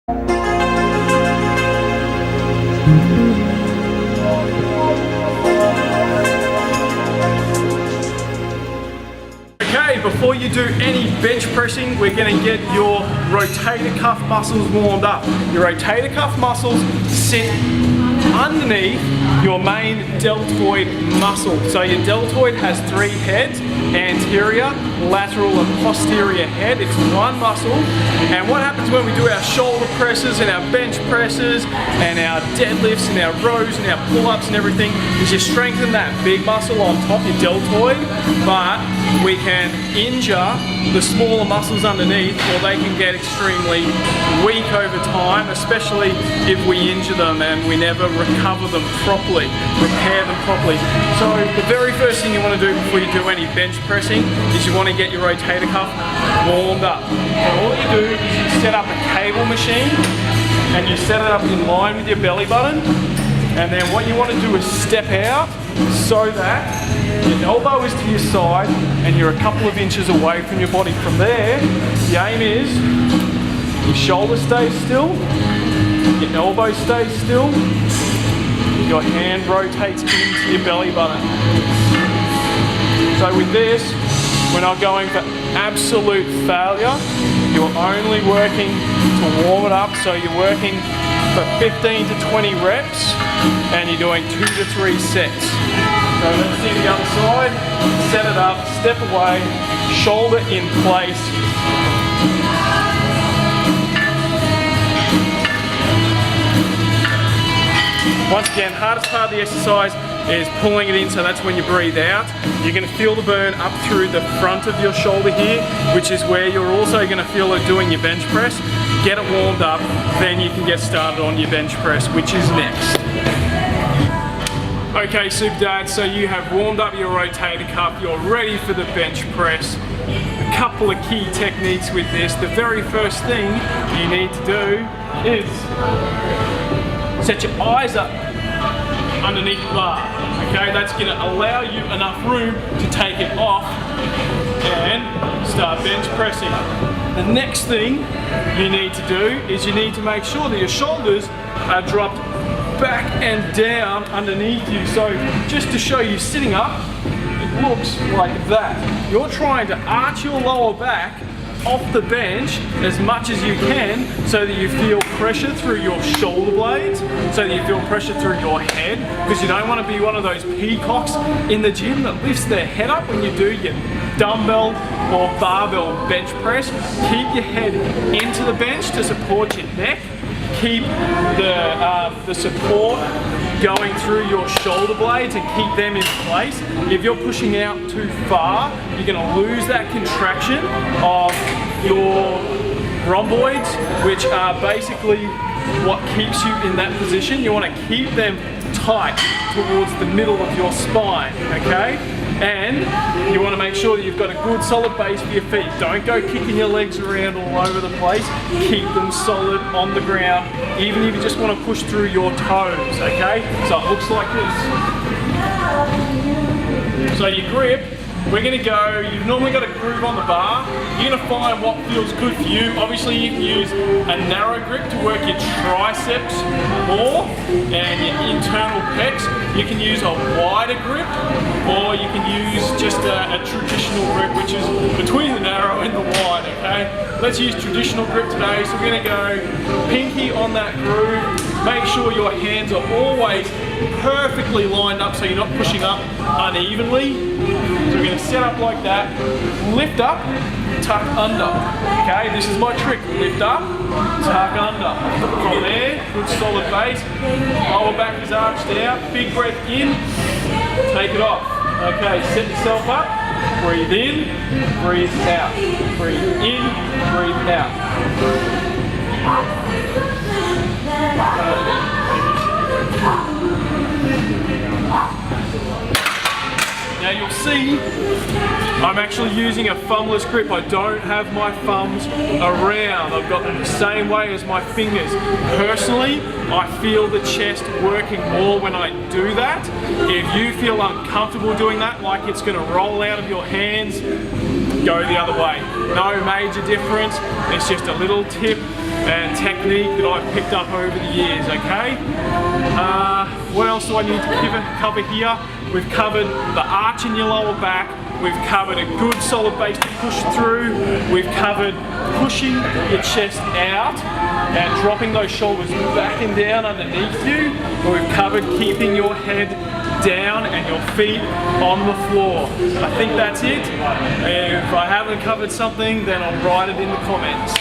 Okay, before you do any bench pressing, we're going to get your rotator cuff muscles warmed up. Your rotator cuff muscles sit underneath your main deltoid muscle. So your deltoid has 3 heads: anterior, lateral and posterior head. It's one muscle. And what happens when we do our shoulder presses and our bench presses and our deadlifts and our rows and our pull-ups and everything is you strengthen that big muscle on top, your deltoid, but we can injure the smaller muscles underneath, or they can get extremely weak over time, especially if we injure them and we never recover them properly, repair them properly. So the very first thing you want to do before you do any bench pressing is you want to get your rotator cuff warmed up. So all you do is you set up a cable machine and you set it up in line with your belly button, and then what you want to do is step out so that your elbow is to your side and you're a couple of inches away from your body. From there, the aim is your shoulder stays still, your elbow stays still, your hand rotates into your belly button. So with this, we're not going for absolute failure. You're only working to warm it up, so you're working for 15 to 20 reps and you're doing 2 to 3 sets. So let's see the other side, set it up, step away, shoulder in place. Once again, hardest part of the exercise is pulling it in, so that's when you breathe out. You're going to feel the burn up through the front of your shoulder here, which is where you're also going to feel it doing your bench press. Get it warmed up, then you can get started on your bench press, which is next. Okay, Super Dad, so you have warmed up your rotator cuff, you're ready for the bench press. A couple of key techniques with this. The very first thing you need to do is set your eyes up underneath the bar. Okay, that's going to allow you enough room to take it off and start bench pressing. The next thing you need to do is you need to make sure that your shoulders are dropped back and down underneath you. So just to show you sitting up, it looks like that. You're trying to arch your lower back off the bench as much as you can so that you feel pressure through your shoulder blades, so that you feel pressure through your head, because you don't want to be one of those peacocks in the gym that lifts their head up when you do your dumbbell or barbell bench press. Keep your head into the bench to support your neck. Keep the support going through your shoulder blades and keep them in place. If you're pushing out too far, you're going to lose that contraction of your rhomboids, which are basically what keeps you in that position. You want to keep them tight towards the middle of your spine, okay? And you want to make sure that you've got a good solid base for your feet. Don't go kicking your legs around all over the place. Keep them solid on the ground, even if you just want to push through your toes, okay? So it looks like this. So your grip, we're going to go, you've normally got a groove on the bar. You're going to find what feels good for you. Obviously you can use a narrow grip to work your triceps more and your internal pecs. You can use a wider grip, or you can use just a traditional grip, which is between the narrow and the wide, okay? Let's use traditional grip today. So we're going to go pinky on that groove. Make sure your hands are always perfectly lined up so you're not pushing up unevenly. So we're going to set up like that, lift up, tuck under. Okay, this is my trick. Lift up, tuck under. From there, good solid base. Lower back is arched out. Big breath in, take it off. Okay, set yourself up. Breathe in, breathe out. Breathe in, breathe out. Now you'll see I'm actually using a thumbless grip. I don't have my thumbs around. I've got them the same way as my fingers. Personally, I feel the chest working more when I do that. If you feel uncomfortable doing that, like it's going to roll out of your hands, go the other way. No major difference. It's just a little tip and technique that I've picked up over the years, okay? What else do I need to cover here? We've covered the arch in your lower back. We've covered a good solid base to push through. We've covered pushing your chest out and dropping those shoulders back and down underneath you. And we've covered keeping your head down and your feet on the floor. I think that's it. If I haven't covered something, then I'll write it in the comments.